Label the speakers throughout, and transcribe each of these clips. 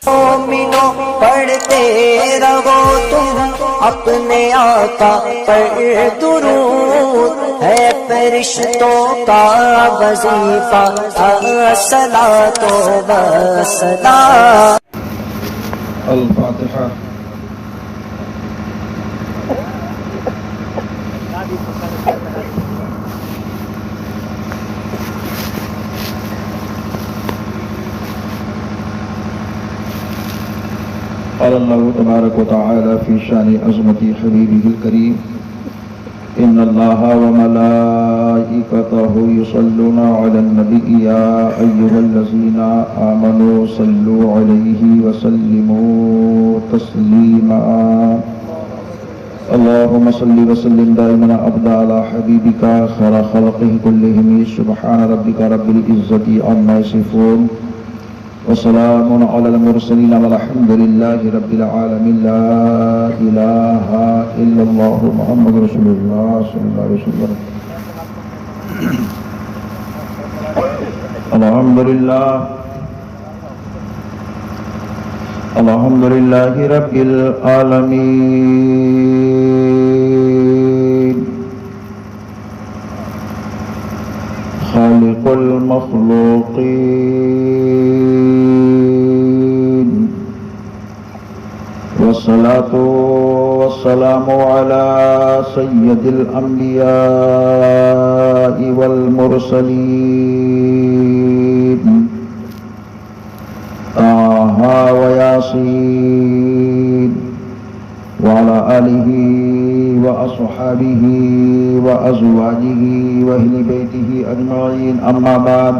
Speaker 1: مومنوں پڑھتے رہو تم اپنے آقا پر درود، ہے فرشتوں کا وظیفہ الصلاۃ والسلام۔
Speaker 2: الفاتحہ۔ قال اللہ تبارک و تعالی فی شان عظمت حبیبہ الکریم ان اللہ وملائکتہ یصلون علی النبی یا ایھا الذین آمنوا صلوا علیہ وسلموا تسلیما اللہم صل وسلم دائما ابدا علی حبیبک خیر خلقہ کلہم سبحان ربک رب العزۃ عما یصفون وسلام علی المرسلین والحمد للہ رب العالمین لا الہ الا اللہ محمد رسول اللہ صلی اللہ علیہ وسلم۔ الحمد للہ رب العالمین خالق المخلوقین والصلاة والسلام على سید الانبیاء والمرسلین طه وياسين وعلى آله وأصحابه وأزواجه وأهل بيته أجمعين أما بعد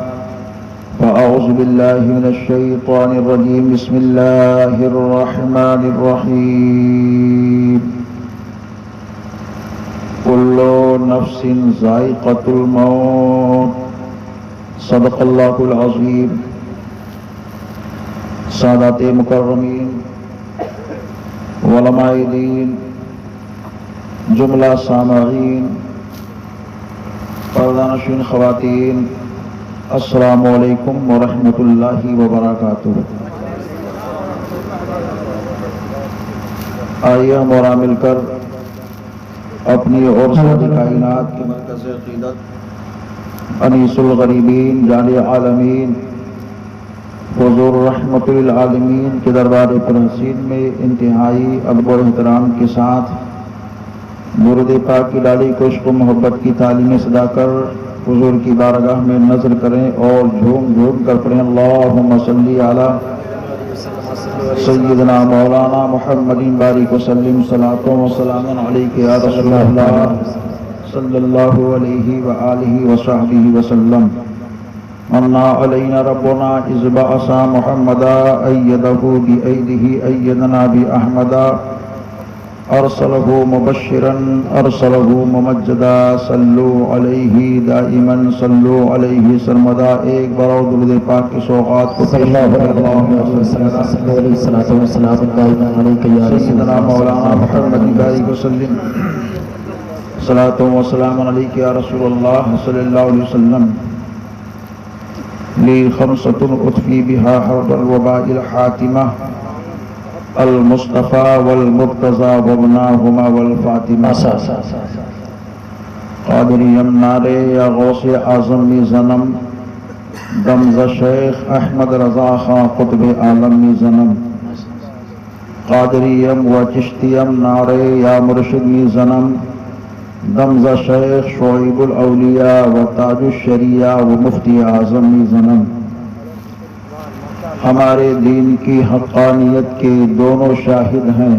Speaker 2: فأعوذ بالله من الشيطان الرجيم بسم الله الرحمن الرحيم كل نفس ذائقة الموت صدق الله العظيم۔ سادات مکرمین، علماء دین، جملہ سامعین، پردہ نشین خواتین، السلام علیکم ورحمۃ اللہ وبرکاتہ۔ آئیے ہم اور مل کر اپنی اور ساری کائنات کے مرکز عقیدت انیس الغریبین جان عالمین حضور رحمت للعالمین کے دربار پرنسین میں انتہائی ادب و احترام کے ساتھ درود پاک کی ڈالی کو عشق و محبت کی تعلیم صدا کر حضور کی بارگاہ میں نظر کریں اور جھوم جھوم کر پڑھیں اللہم صلی علی سیدنا مولانا محمد بارک وسلم صلاۃ و سلام علیک یا رسول اللہ صلی اللہ علیہ وآلہ وصحبہ وسلم۔ منا علینا ربنا اذ بعث محمدا ایدہ بایدہ ایدنا باحمدا ارسلہ مبشرا ارسلہ ممجدا صلو علیہ دائما صلو علیہ سرمدا۔ ایک بار اور درود پاک کی سوغات کو سیدنا مولانا محمد بارک وسلم صلاۃ و سلام علیک یا رسول اللہ صلی اللہ علیہ وسلم۔ لی خمسۃ اطفی بہا حرب الوباء الحاتمہ المصطفیٰ والمرتضیٰ وابناہما والفاطمہ۔ قادریم نعرے یا غوث اعظم می زنم دمز شیخ احمد رضا خان قطب عالم می زنم۔ قادریم و چشتیم نعرے یا مرشد می زنم دمز شیخ شعیب الاولیاء و تاج الشریعہ و مفتی اعظم زنم۔ ہمارے دین کی حقانیت کے دونوں شاہد ہیں،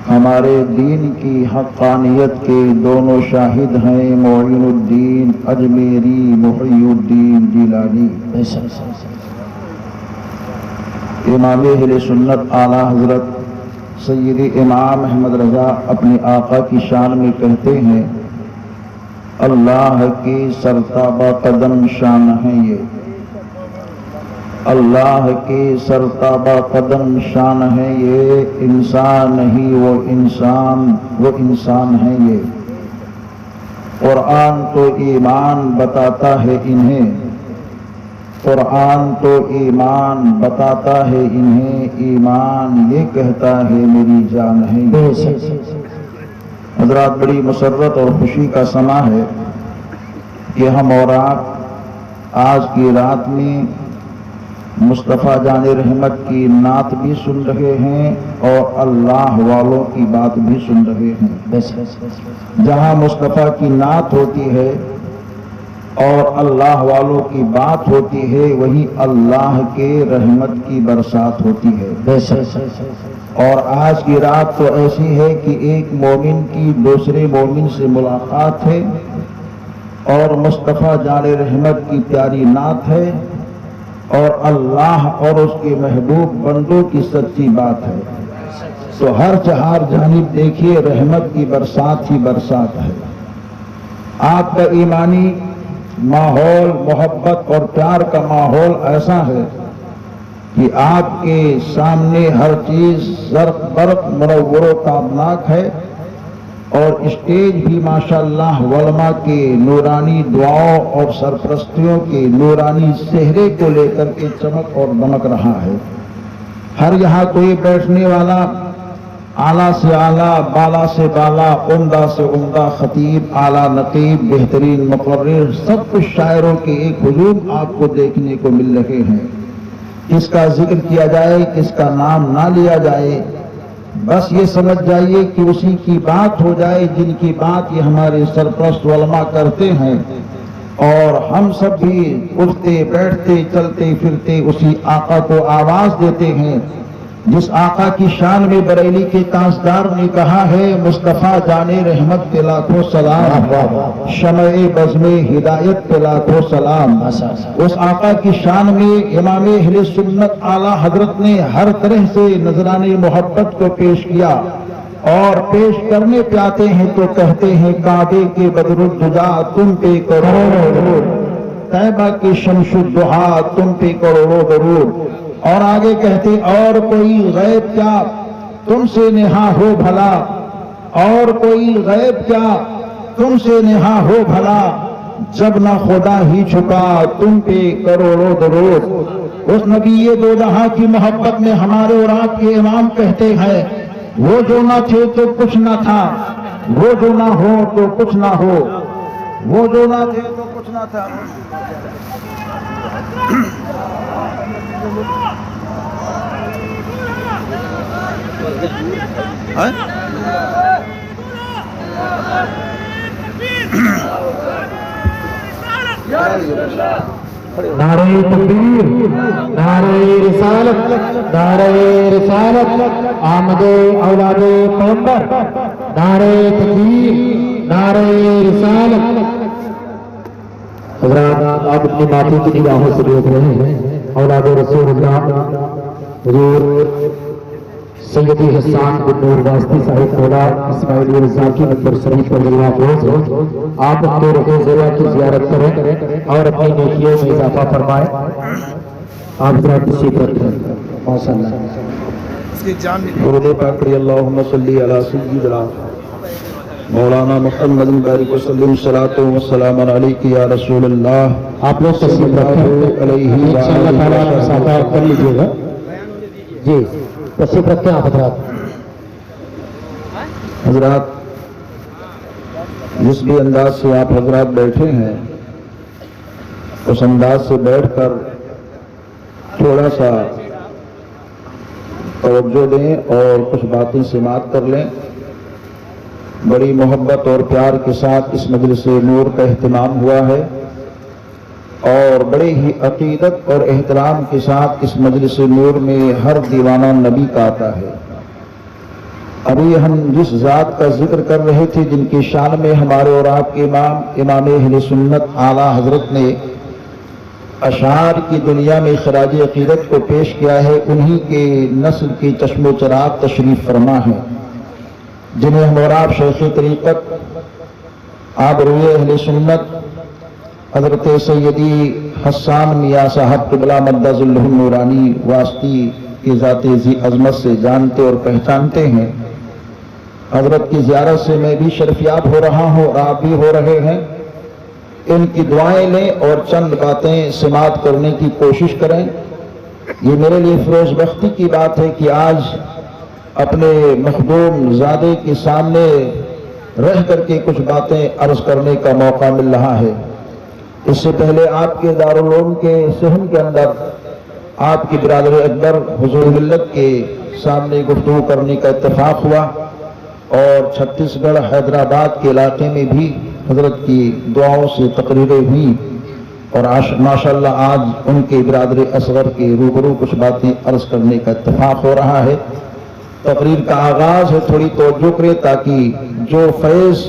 Speaker 2: ہمارے دین کی حقانیت کے دونوں شاہد ہیں معین الدین اجمیری محی الدین جیلانی۔ امام اہل سنت اعلیٰ حضرت سید امام احمد رضا اپنے آقا کی شان میں کہتے ہیں اللہ کی سرتابہ قدم شان ہے یہ، اللہ کی سرتابہ قدم شان ہے یہ، انسان نہیں وہ انسان ہے یہ۔ قرآن تو ایمان بتاتا ہے انہیں، قرآن تو ایمان بتاتا ہے انہیں، ایمان یہ کہتا ہے میری جان ہے یہ۔ حضرات، بڑی مسرت اور خوشی کا سما ہے کہ ہم اور آپ آج کی رات میں مصطفیٰ جان رحمت کی نعت بھی سن رہے ہیں اور اللہ والوں کی بات بھی سن رہے ہیں۔ جہاں مصطفیٰ کی نعت ہوتی ہے اور اللہ والوں کی بات ہوتی ہے، وہی اللہ کے رحمت کی برسات ہوتی ہے۔ اور آج کی رات تو ایسی ہے کہ ایک مومن کی دوسرے مومن سے ملاقات ہے اور مصطفیٰ جان رحمت کی پیاری نعت ہے اور اللہ اور اس کے محبوب بندوں کی سچی بات ہے۔ تو ہر چہار جانب دیکھیے رحمت کی برسات ہی برسات ہے۔ آپ کا ایمانی ماحول، محبت اور پیار کا ماحول ایسا ہے کہ آپ کے سامنے ہر چیز زرق برق منور و تابناک ہے، اور اسٹیج بھی ماشاءاللہ علماء کے نورانی دعاؤں اور سرپرستیوں کے نورانی چہرے کو لے کر کے چمک اور دمک رہا ہے۔ ہر یہاں کوئی بیٹھنے والا اعلیٰ سے اعلیٰ، بالا سے بالا، عمدہ سے عمدہ خطیب، اعلیٰ نقیب، بہترین مقرر، سب کچھ شاعروں کے ایک ہجوم آپ کو دیکھنے کو مل رہے ہیں۔ کس کا ذکر کیا جائے، کس کا نام نہ لیا جائے، بس یہ سمجھ جائیے کہ اسی کی بات ہو جائے جن کی بات یہ ہمارے سرپرست علماء کرتے ہیں، اور ہم سب بھی اٹھتے بیٹھتے چلتے پھرتے اسی آقا کو آواز دیتے ہیں جس آقا کی شان میں بریلی کے تاجدار نے کہا ہے مصطفیٰ جان رحمت پہ لاکھوں سلام، شمع بزم ہدایت پہ لاکھوں سلام۔ اس آقا کی شان میں امام اہل سنت اعلیٰ حضرت نے ہر طرح سے نذران محبت کو پیش کیا، اور پیش کرنے پہ آتے ہیں تو کہتے ہیں کعبے کے بدر الدجا تم پہ کروڑوں درود، طیبہ کی شمس الضحا تم پہ کروڑوں درود، اور آگے کہتے اور کوئی غیب کیا تم سے نہا ہو بھلا، اور کوئی غیب کیا تم سے نہا ہو بھلا، جب نہ خدا ہی چھپا تم پہ کروڑوں درود۔ اس نبی دو جہاں کی محبت میں ہمارے اور آپ کے امام کہتے ہیں وہ جو نہ تھے تو کچھ نہ تھا، وہ جو نہ ہو تو کچھ نہ ہو، وہ جو نہ تھے تو کچھ نہ تھا۔
Speaker 3: نعرہ تکبیر، نعرہ رسالت، نعرہ رسالت، آمد اولاد پیغمبر، نعرہ تکبیر، نعرہ رسالت۔ حضرات، آپ اپنی باتوں کی نگاہوں سے دیکھ رہے ہیں اولاد رسول اللہ حضور سیدی حسان بن نور واسطی صاحب مولا اسماعیل رضا کی نمبر شریف پر اللہ فوز، آپ اپنے رکن زیرہ کی زیارت کریں اور اپنی نیکیوں میں اضافہ فرمائیں۔ آپ ذرا تشریف رکھیں ماشاءاللہ۔
Speaker 2: درود پاک پڑھی، اللہم صلی علی سیدنا مولانا محمد بارک وسلم، صلاۃ و سلام علیک یا رسول اللہ۔
Speaker 3: آپ لوگ تشریف رکھیں، انشاءاللہ تعالیٰ مسافہ کر لیجیے گا جی، تشریف رکھیں آپ حضرات۔
Speaker 2: حضرات، جس بھی انداز سے آپ حضرات بیٹھے ہیں اس انداز سے بیٹھ کر تھوڑا سا توجہ دیں اور کچھ باتیں سماعت کر لیں۔ بڑی محبت اور پیار کے ساتھ اس مجلس نور کا اہتمام ہوا ہے، اور بڑے ہی عقیدت اور احترام کے ساتھ اس مجلس نور میں ہر دیوانہ نبی کا آتا ہے۔ ابھی ہم جس ذات کا ذکر کر رہے تھے جن کی شان میں ہمارے اور آپ کے امام اہل سنت اعلیٰ حضرت نے اشعار کی دنیا میں خراج عقیدت کو پیش کیا ہے، انہی کے نسل کی چشم و چراغ تشریف فرما ہے، جنہیں ہم اور آپ شیخ طریقت آبروئے اہل سنت حضرت سیدی حسان میاں صاحب قبلہ مدظ اللہ النورانی واسطی کی ذات ذی عظمت سے جانتے اور پہچانتے ہیں۔ حضرت کی زیارت سے میں بھی شرفیاب ہو رہا ہوں اور آپ بھی ہو رہے ہیں، ان کی دعائیں لیں اور چند باتیں سماعت کرنے کی کوشش کریں۔ یہ میرے لیے فروز بختی کی بات ہے کہ آج اپنے مخدوم زادے کے سامنے رہ کر کے کچھ باتیں عرض کرنے کا موقع مل رہا ہے۔ اس سے پہلے آپ کے دارالعلوم کے صحن کے اندر آپ کی برادر اکبر حضور ملت کے سامنے گفتگو کرنے کا اتفاق ہوا، اور چھتیس گڑھ حیدرآباد کے علاقے میں بھی حضرت کی دعاؤں سے تقریریں ہوئی، اور ماشاءاللہ آج ان کے برادر اصغر کے روبرو کچھ باتیں عرض کرنے کا اتفاق ہو رہا ہے۔ تقریر کا آغاز ہے، تھوڑی توجہ کرے تاکہ جو فیض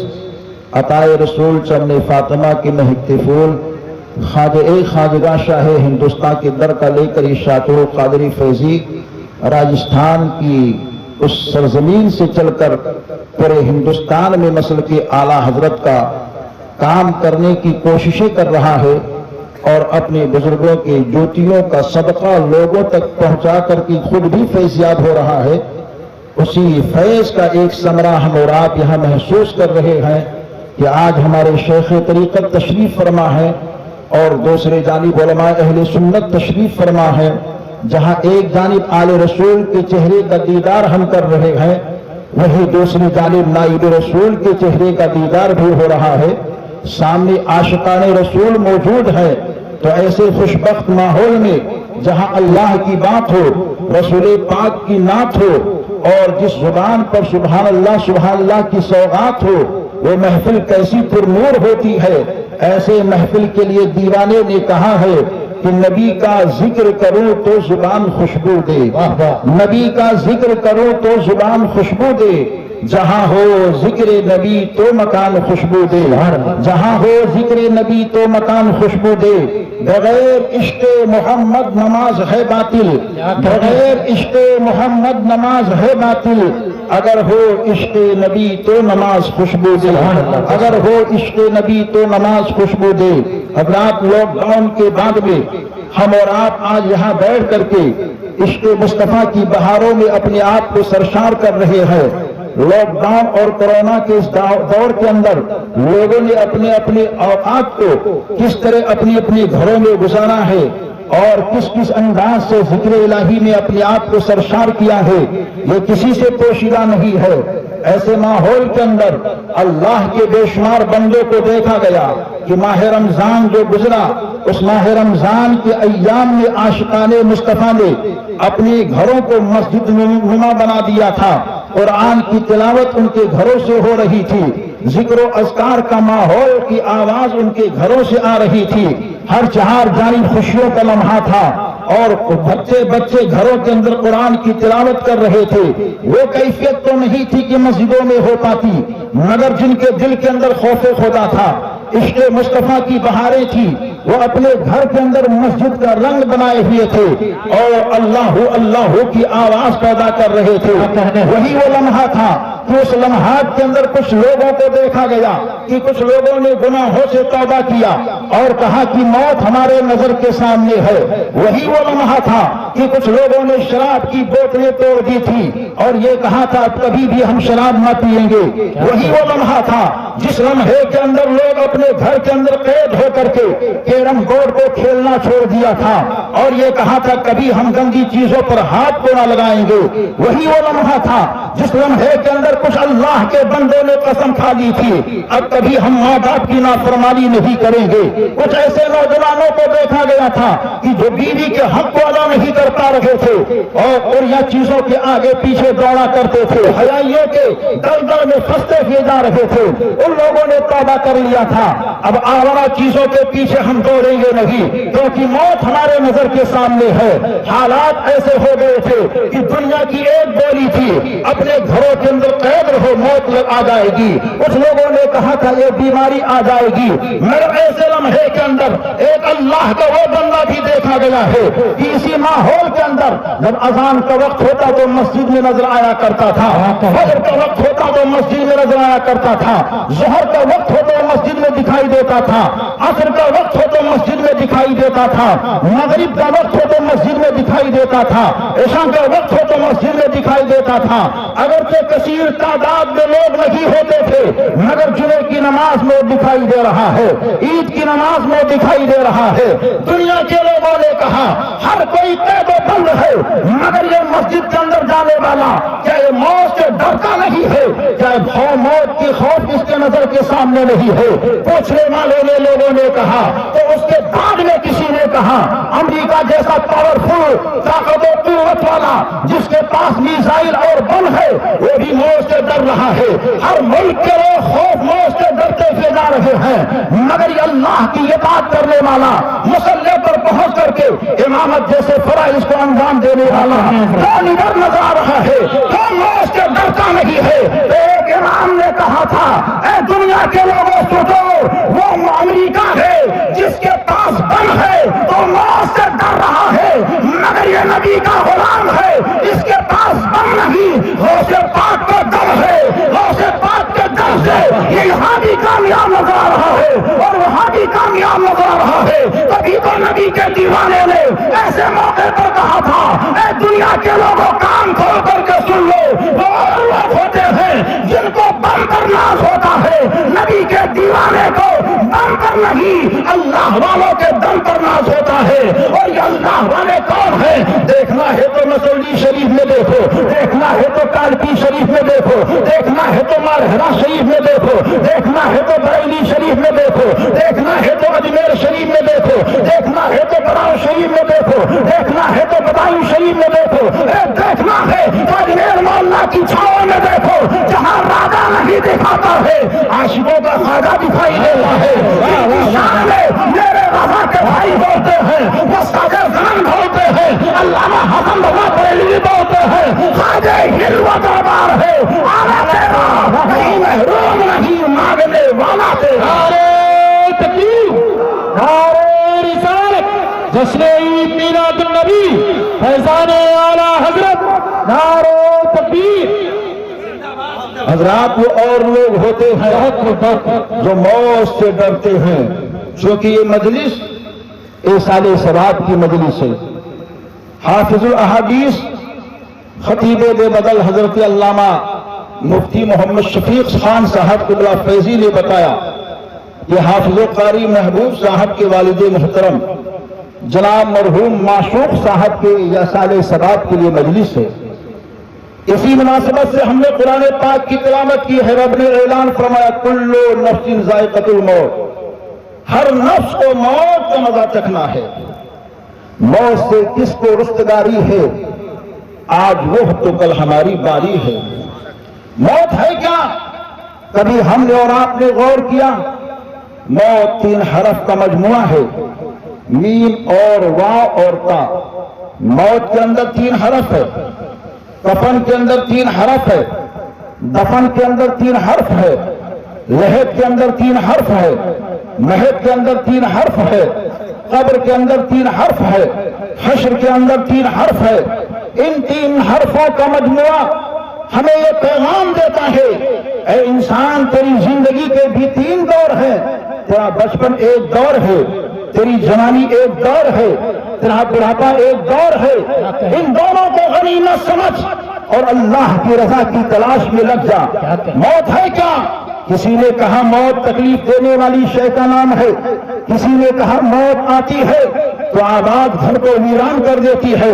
Speaker 2: عطائے رسول چمن فاطمہ کے مہکتے پھول خواجگاہ شاہ ہندوستان کے در کا لے کر یہ شاکر قادری فیضی راجستھان کی اس سرزمین سے چل کر پورے ہندوستان میں مسلک اعلیٰ حضرت کا کام کرنے کی کوششیں کر رہا ہے، اور اپنے بزرگوں کے جوتیوں کا صدقہ لوگوں تک پہنچا کر کے خود بھی فیضیاب ہو رہا ہے، اسی فیض کا ایک ثمرہ ہم اور آپ یہاں محسوس کر رہے ہیں کہ آج ہمارے شیخ طریقت تشریف فرما ہے، اور دوسرے جانب علماء اہل سنت تشریف فرما ہے۔ جہاں ایک جانب آل رسول کے چہرے کا دیدار ہم کر رہے ہیں، وہی دوسری جانب نائب رسول کے چہرے کا دیدار بھی ہو رہا ہے۔ سامنے عاشقان رسول موجود ہے، تو ایسے خوشبخت ماحول میں جہاں اللہ کی بات ہو، رسول پاک کی نعت ہو، اور جس زبان پر سبحان اللہ کی سوغات ہو، وہ محفل کیسی پرنور ہوتی ہے۔ ایسے محفل کے لیے دیوانے نے کہا ہے کہ نبی کا ذکر کرو تو زبان خوشبو دے، نبی کا ذکر کرو تو زبان خوشبو دے، جہاں ہو ذکر نبی تو مکان خوشبو دے، جہاں ہو ذکر نبی تو مکان خوشبو دے۔ بغیر عشق محمد نماز ہے باطل، بغیر عشق محمد نماز ہے باطل، اگر ہو عشق نبی تو نماز خوشبو دے، اگر ہو عشق نبی تو نماز خوشبو دے۔ حضرات، لاک ڈاؤن کے بعد میں ہم اور آپ آج یہاں بیٹھ کر کے عشق مصطفیٰ کی بہاروں میں اپنے آپ کو سرشار کر رہے ہیں۔ لاک ڈاؤن اور کورونا کے اس دور کے اندر لوگوں نے اپنے اپنے اوقات کو کس طرح اپنی اپنی گھروں میں گزارا ہے، اور کس کس انداز سے ذکر الہی میں اپنے آپ کو سرشار کیا ہے، یہ کسی سے پوشیدہ نہیں ہے۔ ایسے ماحول کے اندر اللہ کے بے شمار بندوں کو دیکھا گیا کہ ماہ رمضان جو گزرا، اس ماہ رمضان کے ایام میں عاشقان مصطفیٰ نے اپنے گھروں کو مسجد نما بنا دیا تھا، قرآن کی تلاوت ان کے گھروں سے ہو رہی تھی، ذکر و اذکار کا ماحول کی آواز ان کے گھروں سے آ رہی تھی، ہر چہار جانب خوشیوں کا لمحہ تھا، اور بچے گھروں کے اندر قرآن کی تلاوت کر رہے تھے۔ وہ کیفیت تو نہیں تھی کہ مسجدوں میں ہو پاتی، مگر جن کے دل کے اندر خوف خدا تھا، عشق مصطفیٰ کی بہاریں تھی، وہ اپنے گھر کے اندر مسجد کا رنگ بنائے ہوئے تھے، اور اللہ اللہ کی آواز پیدا کر رہے تھے۔ وہی وہ لمحہ تھا کہ اس لمحات کے اندر کچھ لوگوں کو دیکھا گیا کہ کچھ لوگوں نے گناہوں سے توبہ کیا اور کہا کہ موت ہمارے نظر کے سامنے ہے۔ وہی وہ لمحہ تھا کہ کچھ لوگوں نے شراب کی بوتلیں توڑ دی تھی اور یہ کہا تھا کبھی بھی ہم شراب نہ پیئیں گے۔ وہی وہ لمحہ تھا جس لمحے کے اندر لوگ اپنے گھر کے اندر قید ہو کر کے کیرم بورڈ کو کھیلنا چھوڑ دیا تھا اور یہ کہا تھا کبھی ہم گندی چیزوں پر ہاتھ کو نہ لگائیں گے۔ وہی وہ لمحہ تھا جس لمحے کے اندر کچھ اللہ کے بندوں نے قسم کھا لی تھی اب کبھی ہم ماں باپ کی نافرمانی نہیں کریں گے۔ کچھ ایسے نوجوانوں کو دیکھا گیا تھا کہ جو بیوی کے حق کو ادا نہیں کر پا رہے تھے اور یا چیزوں کے آگے پیچھے دوڑا کرتے تھے، حیائیوں کے دلدل میں پھنستے ہوئے جا رہے تھے، ان لوگوں نے توبہ کر لیا تھا اب آوارہ چیزوں کے پیچھے ہم دوڑیں گے نہیں، کیونکہ موت ہمارے نظر کے سامنے ہے۔ حالات ایسے ہو گئے تھے کہ دنیا کی ایک بولی تھی اپنے گھروں کے اندر قید رہو موت آ جائے گی، کچھ لوگوں نے کہا تھا یہ بیماری آ جائے گی، مگر ایسے لمحے کے اندر ایک اللہ کا وہ بندہ بھی دیکھا گیا ہے کہ اسی ماحول کے اندر جب اذان کا وقت ہوتا تو مسجد میں نظر آیا کرتا تھا، فجر کا وقت ہوتا تو مسجد میں نظر آیا کرتا تھا، ظہر کا وقت ہو تو مسجد میں دکھائی دیتا تھا، عصر کا وقت ہو تو مسجد میں دکھائی دیتا تھا، مغرب کا وقت ہو تو مسجد میں دکھائی دیتا تھا، عشاء کا وقت ہو تو مسجد میں دکھائی دیتا تھا۔ اگرچہ کثیر تعداد میں لوگ نہیں ہوتے تھے مگر جمعے کی نماز میں دکھائی دے رہا ہے، عید کی نماز میں دکھائی دے رہا ہے۔ دنیا کے لوگوں نے کہا ہر کوئی قید و بند ہے مگر یہ مسجد کے اندر جانے والا کیا یہ موت سے ڈرتا نہیں ہے؟ کیا موت کی خوف اس کے نظر کے سامنے نہیں ہے؟ پوچھنے والوں نے لوگوں نے کہا تو اس کے بعد میں کسی نے کہا امریکہ جیسا پاورفل طاقت و قوت والا جس کے پاس میزائل اور بم ہے وہ بھی موت سے ڈر رہا ہے۔ ہر ملک کے لوگ خوف موت سے ڈرتے ہوئے جا رہے ہیں مگر یہ اللہ کی اطاعت کرنے والا مسلح پر پہنچ کر کے امامت جیسے فرائض کو انجام دینے والا کون ادھر نظر آ رہا ہے؟ کون موت سے ڈرتا نہیں ہے؟ ایک امام نے کہا تھا اے دنیا کے لوگوں سوچو وہ امریکہ ہے جس کے پاس بم ہے تو موت سے ڈر رہا ہے مگر یہ نبی کا غلام ہے اس کے پاس بم نہیں غوث پاک کا دم ہے، غوث پاک کے دم سے یہ یہاں بھی کامیاب نظر آ رہا ہے اور وہاں بھی کامیاب نظر آ رہا ہے۔ کبھی تو نبی کے دیوانے نے ایسے موقع پر کہا تھا اے دنیا کے لوگوں کان کھول کر کے سن لو وہ لوگ ہوتے ہیں جن کو بم پر ناز ہوتا ہے، نبی کے دیوانے کو دم پر نہیں اللہ والوں کے دم پر ناز ہوتا ہے۔ اور یہ اللہ والے کون ہیں؟ دیکھنا ہے تو مسعودی شریف میں دیکھو، دیکھنا ہے تو کالکی شریف میں دیکھو، دیکھنا ہے تو مارہرا شریف میں دیکھو، دیکھنا ہے تو بریلی شریف میں دیکھو، دیکھنا ہے تو اجمیر شریف میں دیکھو، دیکھنا ہے تو براؤ شریف میں دیکھو، دیکھنا ہے تو بدایوں شریف میں دیکھو، دیکھنا ہے تو اجمیر مولا کی چھاؤں میں دیکھو جہاں راجا نہیں دکھاتا ہے عاشقوں کا خواجہ دکھائی دیتا ہے۔ میرے رضا کے بھائی بولتے ہیں، مستاق زمان بولتے ہیں، علامہ حسن رضا بریلوی بولتے ہیں خواجہ ہند و دربار ہے آنا تیرا کہیں محروم نہیں مانگنے والا تیرا۔
Speaker 3: نعرہ تکبیر، نعرہ رسالت، جشن عید میلاد النبی، فیضان اعلیٰ حضرت، نعرہ تکبیر۔
Speaker 2: حضرات وہ اور لوگ ہوتے ہیں جو موت سے ڈرتے ہیں، چونکہ یہ مجلس ایصال ثواب کی مجلس ہے۔ حافظ الاحادیث خطیب بے بدل حضرت علامہ مفتی محمد شفیق خان صاحب قبلہ فیضی نے بتایا کہ حافظ قاری محبوب صاحب کے والد محترم جناب مرحوم معشوق صاحب کے ایصال ثواب کے لیے مجلس ہے۔ اسی مناسبت سے ہم نے قرآن پاک کی تلاوت کی ہے۔ رب نے اعلان فرمایا کل نفس ذائقۃ الموت، ہر نفس کو موت کا مزہ چکھنا ہے۔ موت سے کس کو رستگاری ہے؟ آج وہ تو کل ہماری باری ہے۔ موت ہے کیا؟ کبھی ہم نے اور آپ نے غور کیا؟ موت 3 حرف کا مجموعہ ہے، میم اور واو اور تا۔ موت کے اندر 3 حرف ہے، کفن کے اندر 3 حرف ہے، دفن کے اندر 3 حرف ہے، لحد کے اندر 3 حرف ہے، مہد کے اندر 3 حرف ہے، قبر کے اندر 3 حرف ہے، حشر کے اندر 3 حرف ہے۔ ان 3 حرفوں کا مجموعہ ہمیں یہ پیغام دیتا ہے اے انسان تیری زندگی کے بھی 3 دور ہیں، تیرا بچپن ایک دور ہے، تیری جوانی ایک دور ہے، تیرا بڑھاپا ایک دور ہے۔ ان دونوں کو غنیمت سمجھ اور اللہ کی رضا کی تلاش میں لگ جا۔ موت ہے کیا؟ کسی نے کہا موت تکلیف دینے والی شے کا نام ہے، کسی نے کہا موت آتی ہے تو آباد گھر کو ویران کر دیتی ہے،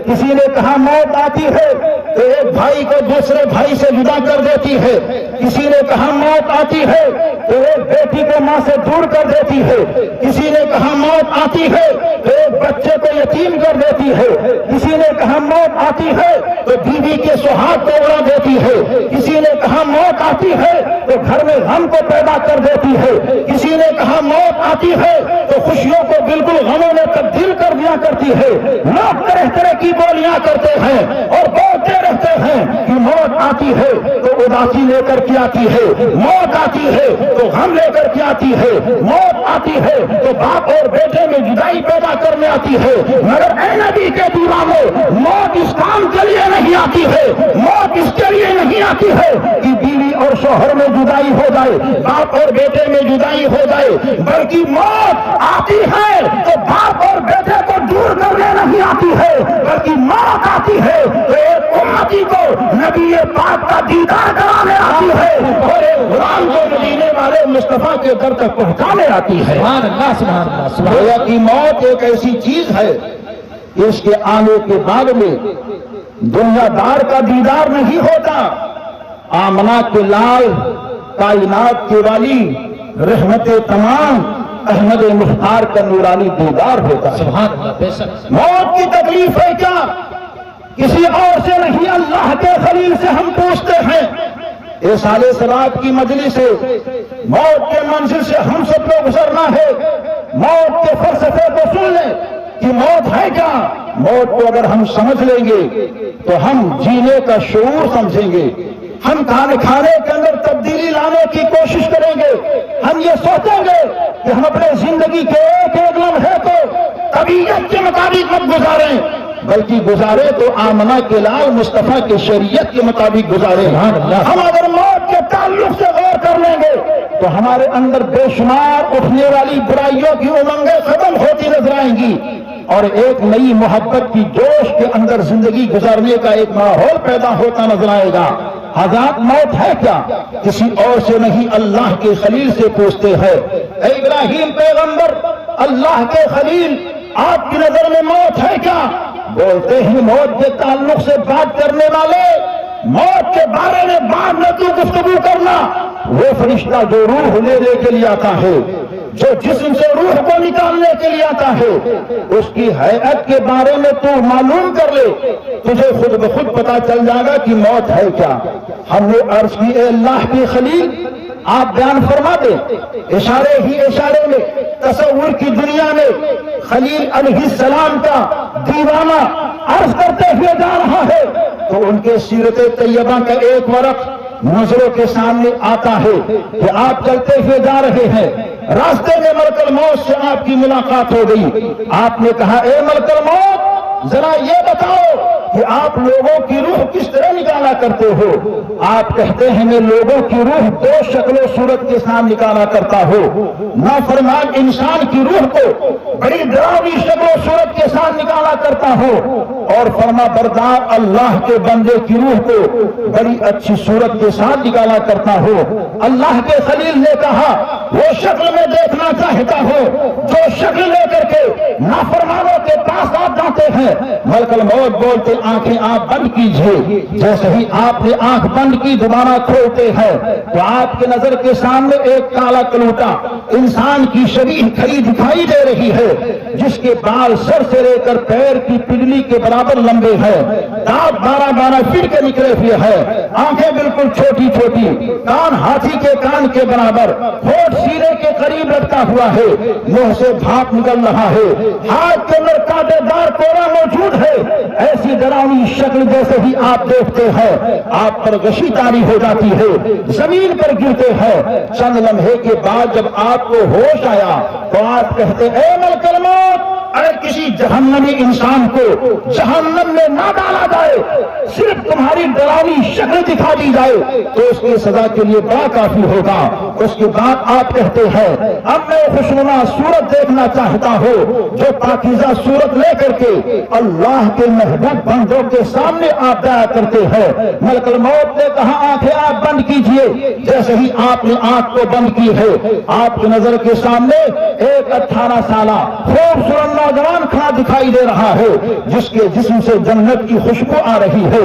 Speaker 2: کسی نے کہا موت آتی ہے تو ایک بھائی کو دوسرے بھائی سے جدا کر دیتی ہے، کسی نے کہا موت آتی ہے تو ایک بیٹی کو ماں سے دور کر دیتی ہے، کسی نے کہا موت آتی ہے تو ایک بچے کو یتیم کر دیتی ہے، کسی نے کہا موت آتی ہے تو بیوی کے سہاگ کو اڑا دیتی ہے، کسی نے کہا موت آتی ہے تو گھر میں غم کو پیدا کر دیتی ہے، کسی نے کہا موت آتی ہے تو خوشیوں کو بالکل غموں میں تبدیل کر دیا کرتی ہے۔ لوگ طرح طرح کی بولیاں کرتے ہیں اور بولتے رہتے ہیں کہ موت آتی ہے تو اداسی لے کر کے آتی ہے، موت آتی ہے تو غم لے کر کے آتی ہے، موت آتی ہے تو باپ اور بیٹے میں جدائی پیدا کرنے آتی ہے۔ مگر اے نبی کے دیوانوں، موت اس کام کے لیے نہیں آتی ہے، موت اس کے لیے نہیں آتی ہے کہ بیوی اور شوہر میں جدائی ہو جائے، باپ اور بیٹے میں جدائی ہو جائے، بلکہ موت آتی ہے تو باپ اور بیٹے کو دور کرنے نہیں آتی ہے، بلکہ موت آتی ہے تو ایک امتی کو نبی پاک دیدار کرانے آتی ہے اور ایک غلام کو مدینے والے مصطفیٰ کے در تک پہنچانے آتی ہے۔
Speaker 3: سبحان اللہ سبحان اللہ سبحان
Speaker 2: گویا کہ موت ایک ایسی چیز ہے کہ اس کے آنے کے بعد میں دنیا دار کا دیدار نہیں ہوتا، آمنہ کے لال کائنات کے والی رحمت تمام احمد مختار کا نورانی دیدار ہوتا ہے۔
Speaker 3: سبحان اللہ بے شک
Speaker 2: موت کی تکلیف ہے کیا؟ کسی اور سے نہیں، اللہ کے خلیل سے ہم پوچھتے ہیں۔ اے سالے صلات کی مجلس سے موت کے منزل سے ہم سب کو گزرنا ہے۔ موت کے فلسفے کو سن لیں کہ موت ہے کیا۔ موت کو اگر ہم سمجھ لیں گے تو ہم جینے کا شعور سمجھیں گے، ہم کھانے کے اندر تبدیلی لانے کی کوشش کریں گے، ہم یہ سوچیں گے کہ ہم اپنے زندگی کے ایک ایک لمحے کو طبیعت کے مطابق مت گزاریں، بلکہ گزارے تو آمنہ کے لال مصطفیٰ کے شریعت کے مطابق گزاریں۔ ہم اگر موت کے تعلق سے غور کر لیں گے تو ہمارے اندر بے شمار اٹھنے والی برائیوں کی امنگیں ختم ہوتی نظر آئیں گی اور ایک نئی محبت کی جوش کے اندر زندگی گزارنے کا ایک ماحول پیدا ہوتا نظر آئے گا۔ حضرات موت ہے کیا؟ کسی اور سے نہیں، اللہ کے خلیل سے پوچھتے ہیں۔ اے ابراہیم پیغمبر، اللہ کے خلیل، آپ کی نظر میں موت ہے کیا؟ بولتے ہیں موت کے تعلق سے بات کرنے والے، موت کے بارے میں بعد میں تو گفتگو کرنا، وہ فرشتہ جو روح لینے کے لیے آتا ہے، جو جسم سے روح کو نکالنے کے لیے آتا ہے، اس کی حیات کے بارے میں تو معلوم کر لے، تجھے خود بخود پتا چل جائے گا کہ موت ہے کیا۔ ہم نے عرض کی اے اللہ کی خلیل، آپ بیان فرما دیں۔ اشارے ہی اشارے میں تصور کی دنیا میں خلیل علیہ السلام کا دیوانہ عرض کرتے ہوئے جا رہا ہے تو ان کے سیرت طیبہ کا ایک ورق نظروں کے سامنے آتا ہے کہ آپ چلتے ہوئے جا رہے ہیں، راستے میں ملک الموت سے آپ کی ملاقات ہو گئی۔ آپ نے کہا اے ملک الموت، ذرا یہ بتاؤ کہ آپ لوگوں کی روح کس طرح نکالا کرتے ہو؟ آپ کہتے ہیں میں لوگوں کی روح دو شکل و صورت کے ساتھ نکالا کرتا ہوں، نافرمان انسان کی روح کو بڑی ڈراؤنی شکل و صورت کے ساتھ نکالا کرتا ہوں اور فرما بردار اللہ کے بندے کی روح کو بڑی اچھی صورت کے ساتھ نکالا کرتا ہوں۔ اللہ کے خلیل نے کہا وہ شکل میں دیکھنا چاہتا ہوں جو شکل لے کر کے نافرمانوں کے پاس آپ جاتے ہیں۔ ملک الموت بولتے آنکھیں آپ بند کیجئے۔ جیسے ہی آپ نے آنکھ بند کی دوبارہ کھولتے ہیں تو آپ کے نظر کے سامنے ایک کالا کلوٹا انسان کی شبیہ کھڑی دکھائی دے رہی ہے، جس کے بال سر سے لے کر پیر کی پنڈلی کے برابر لمبے ہیں، دانت 12 فٹ کے نکلے ہوئے ہیں، آنکھیں بالکل چھوٹی چھوٹی، کان ہاتھی کے کان کے برابر، ہونٹ سینے کے قریب لٹکا ہوا ہے، منہ سے بھاپ نکل رہا ہے، ہاتھ کے اندر کانٹے دار کوڑا موجود ہے۔ ایسی ڈراؤنی شکل جیسے ہی آپ دیکھتے ہیں آپ پر غشی طاری ہو جاتی ہے، زمین پر گرتے ہیں۔ چند لمحے کے بعد جب آپ کو ہوش آیا تو آپ کہتے اے ملک الموت، اگر کسی جہنمی انسان کو جہنم میں نہ ڈالا جائے، صرف تمہاری ڈراؤنی شکل دکھا دی جائے تو اس کی سزا کے لیے بڑا کافی ہوگا۔ اس کے بعد آپ کہتے ہیں اب میں خوشنما صورت دیکھنا چاہتا ہوں جو پاکیزہ صورت لے کر کے اللہ کے محبوب بندوں کے سامنے آپ جایا کرتے ہیں۔ ملک الموت نے کہا آنکھیں آپ بند کیجئے۔ جیسے ہی آپ نے آنکھ کو بند کی ہے آپ کی نظر کے سامنے ایک 18 سالہ خوبصورت نوجوان کھڑا دکھائی دے رہا ہے، جس کے جسم سے جنت کی خوشبو آ رہی ہے۔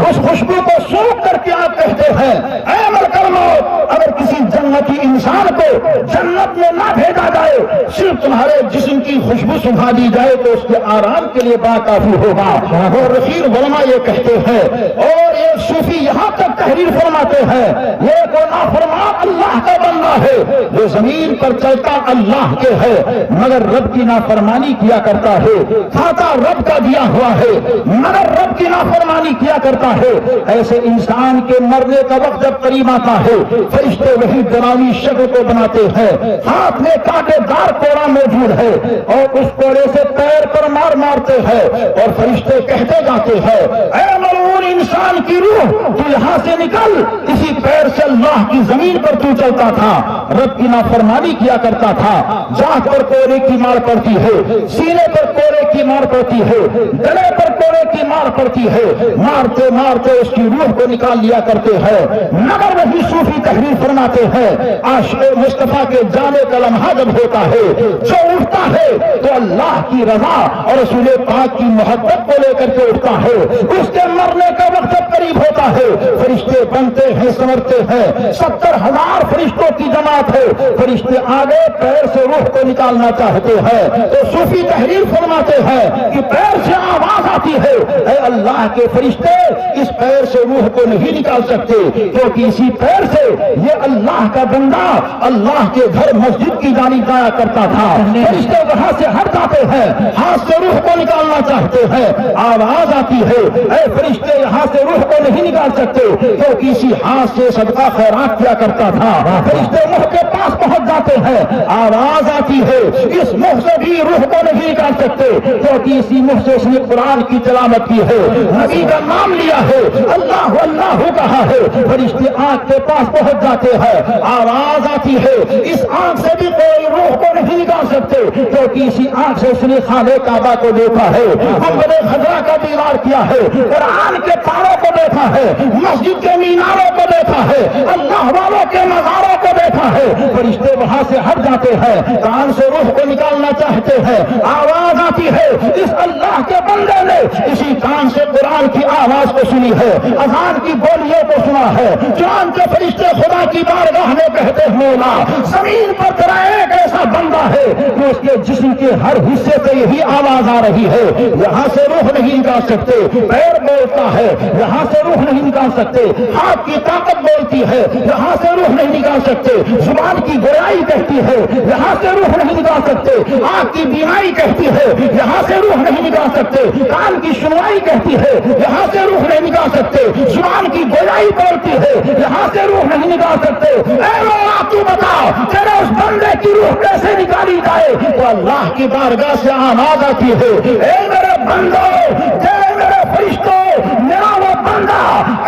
Speaker 2: اس خوشبو کو سونگھ کر کے آپ کہتے ہیں اے ملک الموت، اگر کسی جنتی انسان کو جنت میں نہ بھیجا جائے، صرف تمہارے جسم کی خوشبو سنگھا دی جائے تو اس کے آرام کے لیے بڑا کافی ہوگا۔ اور رفیع علماء یہ کہتے ہیں اور یہ صوفی یہاں تک تحریر فرماتے ہیں یہ کوئی نافرمان اللہ کا بندہ ہے جو زمین پر چلتا اللہ کے ہے مگر رب کی نافرمانی کیا کرتا ہے، کھاتا رب کا دیا ہوا ہے مگر رب کی نافرمانی کیا کرتا ہے۔ ایسے انسان کے مرنے کا وقت جب قریب آتا ہے فرشتے وہی ڈراؤنی شکل کو بناتے ہیں، ہاتھ میں کانٹے دار کوڑا موجود ہے اور اس کوڑے سے پیر پر مارتے ہیں اور فرشتے کہتے جاتے ہیں اے ملعون انسان کی روح تو یہاں سے نکل، اسی پیر سے اللہ کی زمین پر تو چلتا تھا، رب کی نافرمانی کیا کرتا تھا، جاہ پر کوڑے کی مار پڑتی ہے، سینے پر کوڑے کی مار پڑتی ہے، گلے پر کوڑے کی مار پڑتی ہے، مارتے مارتے اس کی روح کو نکال لیا کرتے ہیں، مگر وہی صوفی تحریر فرماتے ہیں عاشق مصطفیٰ کے جانے کا لمحہ جب ہوتا ہے، جو اٹھتا ہے تو اللہ کی رضا اور رسول پاک کی محبت کو لے کر کے اٹھتا ہے، اس کے مرنے کا وقت جب قریب ہوتا ہے، فرشتے بنتے ہیں، سنورتے ہیں، 70,000 فرشتوں کی جماعت ہے، فرشتے آگے پیر سے روح کو نکالنا چاہتے ہیں تو صوفی تحریر فرماتے ہیں کہ پیر سے آواز آتی ہے، اے اللہ کے فرشتے اس پیر سے روح کو نہیں نکال سکتے، کیونکہ اسی پیر سے یہ اللہ کا بندہ اللہ کے گھر مسجد کی جانب جایا کرتا تھا، فرشتے وہاں سے ہٹ جاتے ہیں، ہاتھ سے روح کو نکالنا چاہتے ہیں، آواز آتی ہے اے فرشتے یہاں سے روح کو نہیں نکال سکتے، کیونکہ اسی ہاتھ سے صدقہ خیرات کیا کرتا تھا، فرشتے منہ کے پاس پہنچ جاتے ہیں، آواز آتی ہے اس منہ سے بھی روح کو نہیں نکال سکتے، کیونکہ اسی منہ سے اس نے قرآن کی تلاوت کی ہے، نبی کا نام لیا ہے، اللہ اللہ کہا ہے، فرشتے آنکھ کے پاس پہنچ جاتے ہیں، آواز آتی ہے اس آنکھ سے بھی کوئی روح کو نہیں نکال سکتے، کیونکہ اسی آنکھ سے اس نے خانہ کعبہ کو دیکھا ہے، گنبد خضرا کا دیدار کیا ہے، قرآن کے پاروں کو دیکھا ہے، مسجد کے میناروں کو دیکھا ہے، اللہ والوں کے مزاروں کو دیکھا ہے، فرشتے وہاں سے ہٹ جاتے ہیں، کان سے روح کو نکالنا چاہتے ہیں، آواز آتی ہے اس اللہ کے بندے نے اسی کان سے قرآن کی آواز کو سنی ہے، اذان کی بولیوں کو سنا ہے، چنانچہ فرشتے خدا کی بارگاہ میں کہتے ہیں مولا زمین پر تیرا ایک ایسا بندہ ہے کہ اس کے جسم کے ہر حصے سے یہی آواز آ رہی ہے، یہاں سے روح نہیں نکال سکتے، پیر بولتا ہے یہاں سے روح نہیں نکال سکتے، ہاتھ کی طاقت بولتی ہے یہاں سے روح نہیں نکال سکتے، زبان کی گویائی کہتی ہے یہاں سے روح نہیں نکال سکتے، آنکھ کی بینائی کہتی ہے یہاں سے روح نہیں نکال سکتے، کان کی سنوائی کہتی ہے یہاں سے روح نہیں نکال سکتے، زبان کی گویائی بولتی ہے یہاں سے روح نہیں نکال سکتے، اے مولا تو بتا تیرے اس بندے کی روح کیسے نکالی جائے، تو اللہ کی بارگاہ سے آواز آتی ہے اے میرے بندو، اے میرے فرشتوں، میرا وہ بندہ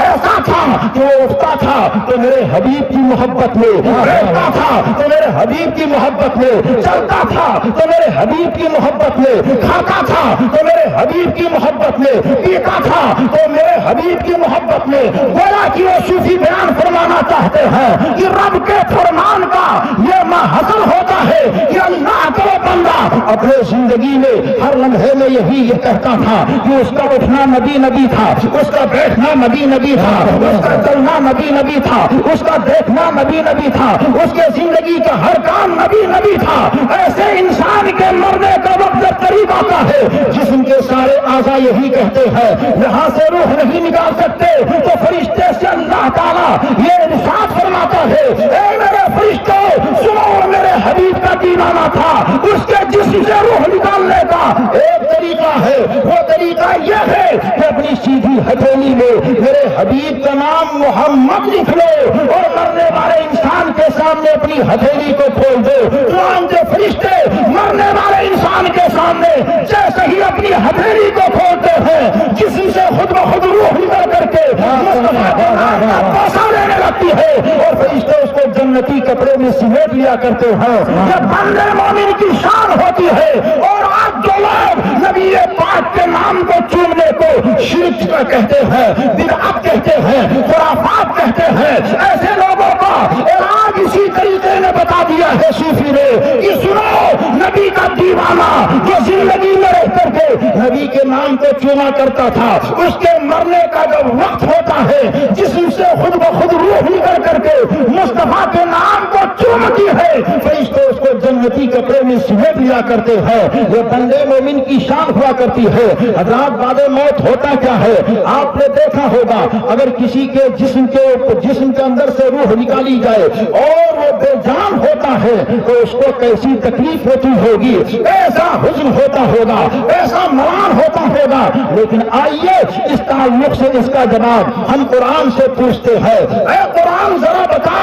Speaker 2: ایسا تھا کہ وہ اٹھتا تھا تو میرے حبیب کی محبت میں، بیٹھتا تھا تو میرے حبیب کی محبت میں، چلتا تھا تو میرے حبیب کی محبت میں، کھاتا تھا تو میرے حبیب کی محبت میں، پیتا تھا تو میرے حبیب کی محبت میں، گویا کہ وہ صوفی بیان فرمانا چاہتے ہیں کہ رب کے فرمان کا یہ محصل ہوتا ہے کہ اللہ کا بندہ اپنے زندگی میں ہر لمحے میں یہی یہ کہتا تھا کہ اس کا اٹھنا نبی نبی تھا، اس کا بیٹھنا نبی نبی تھا، اس کا چلنا نبی نبی تھا، اس کا دیکھنا نبی نبی تھا، اس کے زندگی کا ہر کام نبی نبی تھا۔ ایسے انسان کے مرنے کا وقت جب قریب آتا ہے جسم کے سارے اعضاء یہی کہتے ہیں یہاں سے روح نہیں نکال سکتے، تو فرشتے سے اللہ تعالیٰ یہ ارشاد فرماتا ہے اے میرے فرشتوں سنو، میرے حبیب کا دیوانہ تھا، اس کے جسم سے روح نکالنے کا ایک طریقہ ہے، وہ طریقہ یہ ہے کہ اپنی سیدھی ہتھیلی میں میرے حبیب کا نام محمد لکھ لو اور مرنے والے انسان کے سامنے اپنی ہتھیلی کو کھول دو، چنانچہ فرشتے مرنے والے انسان کے سامنے جیسے ہی اپنی ہتھیلی کو کھولتے ہیں جسم سے خود بخود روح نکل کر کے مصطفیٰ کے نام کا بوسہ لینے لگتی ہے اور فرشتے اس کو جنتی کپڑے میں سمیٹ لیا کرتے ہیں۔ یہ بندے مومن کی شان ہوتی ہے، اور آج جو لوگ نبی پاک کے نام کو چومنے کو شرک کہتے ہیں، بدعت کہتے ہیں، خرافات کہتے ہیں، ایسے لوگوں کا علاج اسی طریقے نے بتا دیا ہے صوفی نے کہ سنو، نبی کا دیوانہ جو زندگی میں رہ کر کے نبی کے نام کو چوما کرتا تھا، اس کے مرنے کا جب وقت ہوتا ہے جسم سے خود بخود روح نکل کر کے مصطفیٰ کے نام کو چومتی ہے، فرشتے اس کو جنتی کپڑے میں سمیٹ لیا کرتے ہیں۔ یہ بندے مومن کی شان ہوا کرتی ہے۔ حضرات بعد موت ہوتا کیا ہے؟ آپ نے دیکھا ہوگا اگر کسی کے جسم کے اندر سے روح نکالی جائے اور وہ بے جان ہوتا ہے تو اس کو کیسی تکلیف ہوتی ہوگی، ایسا حزن ہوتا ہوگا، ایسا ملال ہوتا ہوگا، لیکن آئیے اس تعلق سے اس کا جواب ہم قرآن سے پوچھتے ہیں۔ اے قرآن ذرا بتا،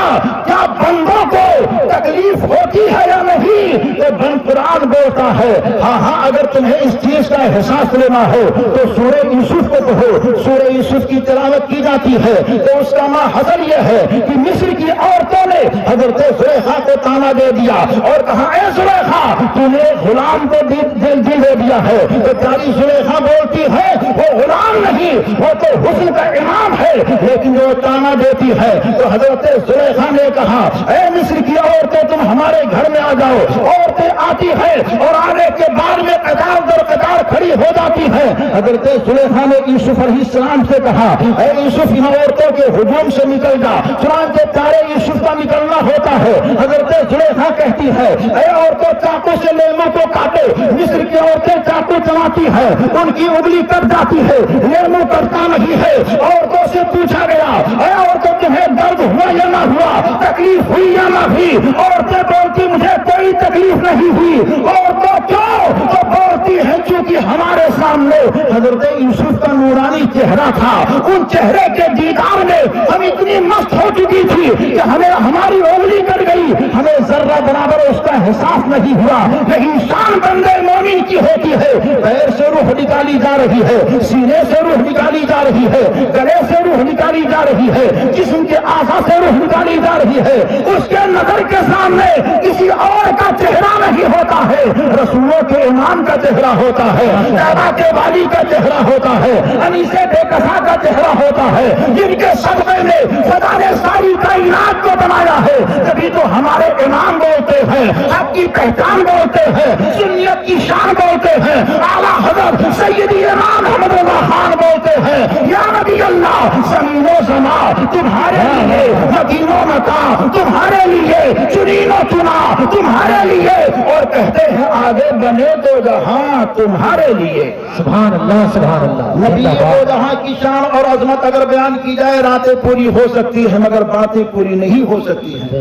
Speaker 2: کیا بندوں کو تکلیف ہوتی ہے یا نہیں؟ تو قرآن بولتا ہے ہاں ہاں، اگر تمہیں اس چیز کا احساس لینا ہو تو سورہ یوسف کو پڑھو۔ سورہ یوسف کی تلاوت کی جاتی ہے تو اس کا ماحصل یہ ہے کہ مصر کی عورتوں نے حضرت زلیخا کو تانا دے دیا اور کہا اے زلیخا تو نے غلام کو دل دے دیا ہے، تو پیاری زلیخا بولتی ہے وہ غلام نہیں، وہ تو حسن کا امام ہے، لیکن وہ تانا دیتی ہے۔ تو حضرت زلیخا نے کہا اے مصر کی عورتیں تم ہمارے گھر میں آ جاؤ۔ عورتیں آتی ہے اور آنے کے بعد میں قطار در قطار کھڑی ہو جاتی ہے۔ حضرت زلیخا نے یوسف علیہ السلام سے کہا اے یوسف ان عورتوں کے ہجوم سے نکل جا، چنانچہ پیارے یوسف کا نکلنا ہوتا ہے۔ حضرت زلیخا کہتی ہے اے عورتوں چاقو سے لیموں کو کاٹو۔ مصر کی عورتیں چاقو چلاتی ہے، ان کی انگلی کٹ جاتی ہے، لیموں کٹتا نہیں ہے۔ عورتوں سے پوچھا گیا اے عورتوں تمہیں درد ہوا یا نہ ہوا، تکلیف ہوئی یا نہ ہوئی؟ عورتیں بولتی مجھے کوئی تکلیف نہیں ہوئی۔ عورتوں کیوں؟ تو بولتی ہے چونکہ ہمارے سامنے حضرت یوسف کا نورانی چہرہ تھا، ان چہرے کے دیدار میں ہم اتنی مست ہو چکی تھی کہ ہماری انگلی کٹ گئی، ہمیں ذرہ برابر اس کا احساس نہیں ہوا۔ لیکن شان بندے مومن کی ہوتی ہے، پیر سے روح نکالی جا رہی ہے، سینے سے روح نکالی جا رہی ہے، گلے سے روح نکالی جا رہی ہے، جسم کے اعضاء سے روح نکالی جا رہی ہے۔ اس کے نظر کے سامنے کسی اور کا چہرہ نہیں ہوتا ہے، رسولوں کے امام کا چہرہ ہوتا ہے، کعبہ کے والی کا چہرہ ہوتا ہے، انیسے بے کسا کا چہرہ ہوتا ہے، جن کے صدقے میں خدا نے ساری کائنات کو بنایا ہے۔ کبھی تو ہمارے امام بولتے ہیں، حق کی پہچان بولتے ہیں، سنیت کی شان بولتے ہیں، اعلیٰ حضرت سیدی امام احمد رضا خان بولتے ہیں یا نبی اللہ زمین و زمان تمہارے لیے، مدین و مکان تمہارے لیے، چنین و چنا تمہارے لیے، اور کہتے ہیں آگے بنے تو جہاں تمہارے لیے۔
Speaker 3: سبحان اللہ سبحان اللہ۔
Speaker 2: نبی وہ جہاں کی شان اور عظمت اگر بیان کی جائے راتیں پوری ہو سکتی ہے مگر باتیں پوری نہیں ہو سکتی ہیں۔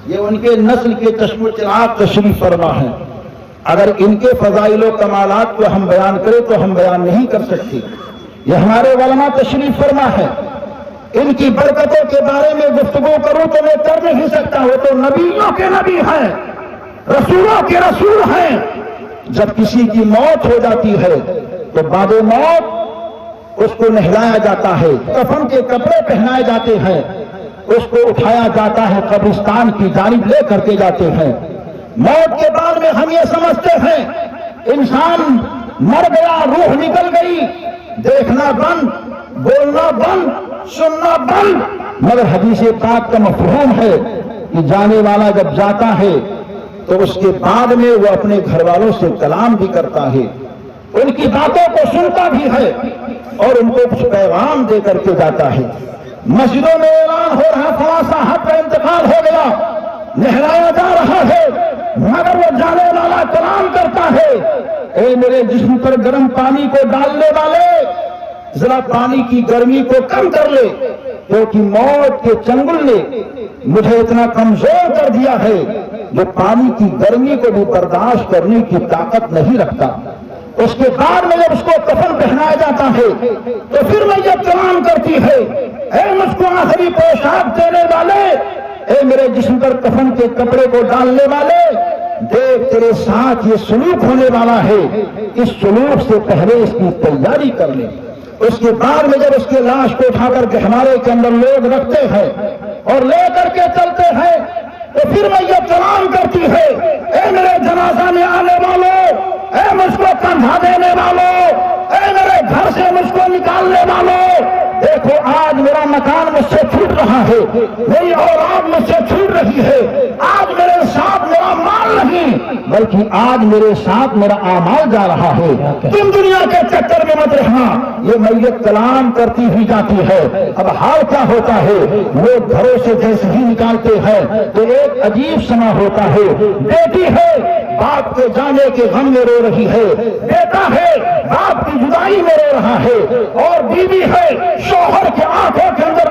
Speaker 2: یہ ان کے نسل کے چشم و چراغ تشریف فرما ہے، اگر ان کے فضائل و کمالات کو ہم بیان کریں تو ہم بیان نہیں کر سکتے۔ یہ ہمارے علماء تشریف فرما ہے، ان کی برکتوں کے بارے میں گفتگو کروں تو میں کر نہیں سکتا۔ وہ تو نبیوں کے نبی ہیں، رسولوں کے رسول ہیں۔ جب کسی کی موت ہو جاتی ہے تو بعد موت اس کو نہلایا جاتا ہے، کفن کے کپڑے پہنائے جاتے ہیں، اس کو اٹھایا جاتا ہے، قبرستان کی جانب لے کر کے جاتے ہیں۔ موت کے بعد میں ہم یہ سمجھتے ہیں انسان مر گیا، روح نکل گئی، دیکھنا بند، بولنا بند، سننا بند۔ مگر حدیث پاک کا مفہوم ہے کہ جانے والا جب جاتا ہے تو اس کے بعد میں وہ اپنے گھر والوں سے کلام بھی کرتا ہے، ان کی باتوں کو سنتا بھی ہے اور ان کو کچھ پیغام دے کر کے جاتا ہے۔ مسجدوں میں اعلان ہو رہا فلاں صاحب کا انتقال ہو گیا، نہلایا جا رہا ہے، مگر وہ جانے والا کلام کرتا ہے اے میرے جسم پر گرم پانی کو ڈالنے والے، ذرا پانی کی گرمی کو کم کر لے، کیونکہ موت کے چنگل نے مجھے اتنا کمزور کر دیا ہے جو پانی کی گرمی کو بھی برداشت کرنے کی طاقت نہیں رکھتا۔ اس کے بعد میں جب اس کو کفن پہنایا جاتا ہے تو پھر میں یہ کلام کرتی ہے اے مجھ کو آخری پوشاک دینے والے، اے میرے جسم پر کفن کے کپڑے کو ڈالنے والے، دیکھ تیرے ساتھ یہ سلوک ہونے والا ہے، اس سلوک سے پہلے اس کی تیاری کر لے۔ اس کے بعد میں جب اس کی لاش کو اٹھا کر کے ہمارے کے اندر لوگ رکھتے ہیں اور لے کر کے چلتے ہیں تو پھر میں یہ کلام کرتی ہے اے میرے جنازہ میں آنے والوں، اے مجھ کو کندھا دینے والوں، اے میرے گھر سے مجھ کو نکالنے والوں، دیکھو آج میرا مکان مجھ سے چھوٹ رہا ہے، میری اولاد مجھ سے چھوٹ رہی ہے، آج میرے ساتھ میرا مال نہیں بلکہ آج میرے ساتھ میرا اعمال جا رہا ہے، تم دنیا کے چکر میں مت رہنا۔ یہ میت کلام کرتی ہوئی جاتی ہے۔ اب حال کیا ہوتا ہے، لوگ گھروں سے جیسے ہی نکالتے ہیں تو ایک عجیب سما ہوتا ہے، بیٹی ہے باپ کے جانے کے غم میں رو رہی ہے، بیٹا ہے باپ کی جدائی میں رو رہا ہے، اور بیوی ہے شوہر کے آنکھوں کے اندر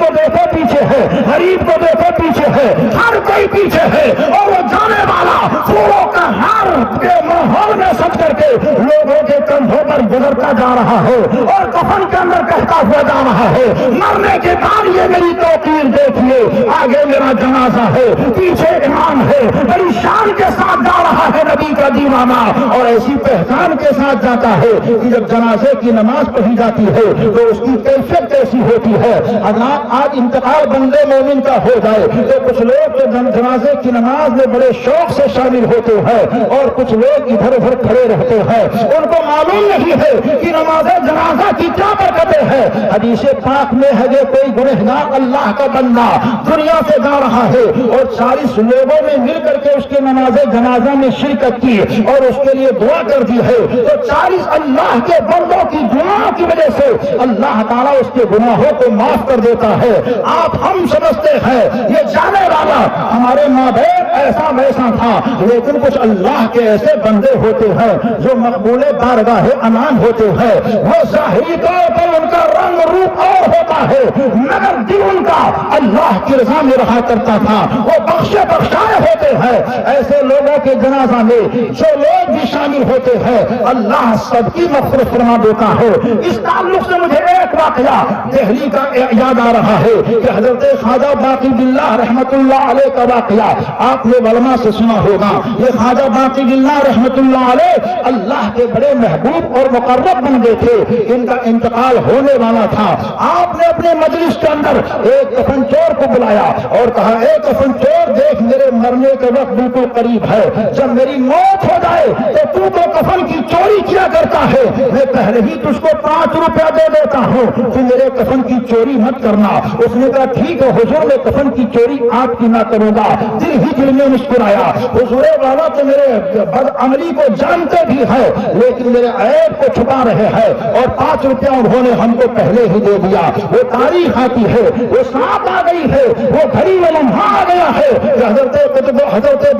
Speaker 4: کو دیکھو پیچھے ہے، غریب کو دیکھو پیچھے ہے، ہر کوئی پیچھے ہے، اور وہ جانے والا پھولوں کا ہار کے ماحول میں سج کر کے لوگوں کے کندھوں پر گزرتا جا رہا ہے اور کفن کے اندر کہتا ہوا جا رہا ہے، مرنے کے بعد یہ میری توقیر دیکھیے، آگے میرا جنازہ ہے، پیچھے امام ہے، بڑی شان کے ساتھ جا رہا ہے نبی کا دیوانہ، اور ایسی پہچان کے ساتھ جاتا ہے کہ جب جنازے کی نماز پڑھی جاتی ہے تو اس کی کیفیت کیسی ہوتی ہے۔ حضرات آج انتقال بندے مومن کا ہو جائے تو کچھ لوگ تو جنازے کی نماز میں بڑے شوق سے شامل ہوتے ہیں اور کچھ لوگ ادھر ادھر کھڑے رہتے ہیں، ان کو معلوم نہیں ہے کہ نماز جنازہ کی کیا برکتیں ہیں۔ حدیث پاک میں ہے کہ کوئی گنہگار اللہ کا بندہ دنیا سے جا رہا ہے اور 40 لوگوں نے مل کر کے اس کے نماز جنازہ میں شرکت کی اور اس کے لیے دعا کر دی ہے، تو 40 اللہ کے بندوں کی دعا کی وجہ سے اللہ تعالیٰ اس کے گناہوں کو معاف کر دیتا ہے۔ آپ ہم سمجھتے ہیں یہ جانے والا ہمارے ماں باپ ایسا ویسا تھا، لیکن کچھ اللہ کے ایسے بندے ہوتے ہیں جو مقبول بارگاہ امان ہوتے ہیں، وہ ظاہری طور پر ان کا رنگ روپ اور ہوتا ہے مگر دل ان کا اللہ کی رضا میں رہا کرتا تھا، وہ بخشے بخشائے ہوتے ہیں۔ ایسے لوگوں کے جنازہ میں جو لوگ بھی شامل ہوتے ہیں اللہ سب کی مغفرت فرما دیتا ہے۔ اس تعلق سے مجھے ایک واقعہ دہلی کا یاد آ رہا ہے کہ حضرت خواجہ باقی باللہ رحمت اللہ علیہ کا واقعہ آپ نے علماء سے سنا ہوگا۔ یہ خواجہ باقی باللہ رحمت اللہ علیہ اللہ کے بڑے محبوب اور مقرب بندے تھے، ان کا انتقال ہونے والا تھا۔ آپ نے اپنے مجلس کے اندر ایک کفن چور کو بلایا اور کہا، اے کفن چور دیکھ میرے مرنے کے وقت بالکل قریب ہے، جب میری موت ہو جائے تو تو کفن کی چوری کیا کرتا ہے، میں پہلے ہی تجھ کو 5 روپیہ دے دیتا ہوں، تو میرے کفن کی چوری مت کرنا۔ اس نے کہا ٹھیک ہے حضور، میں کفن کی چوری آپ کی نہ کروں گا۔ دل ہی دل میں مسکرایا، حضور والا تو میرے بد عملی کو جانتے بھی ہے لیکن میرے عیب کو چھپا رہے ہیں، اور 5 روپیہ انہوں نے ہم کو پہلے ہی دے دیا۔ وہ تاریخ آتی ہے، وہ ساتھ آ گئی ہے، وہ گھڑی میں لمحہ آ گیا ہے کہ حضرت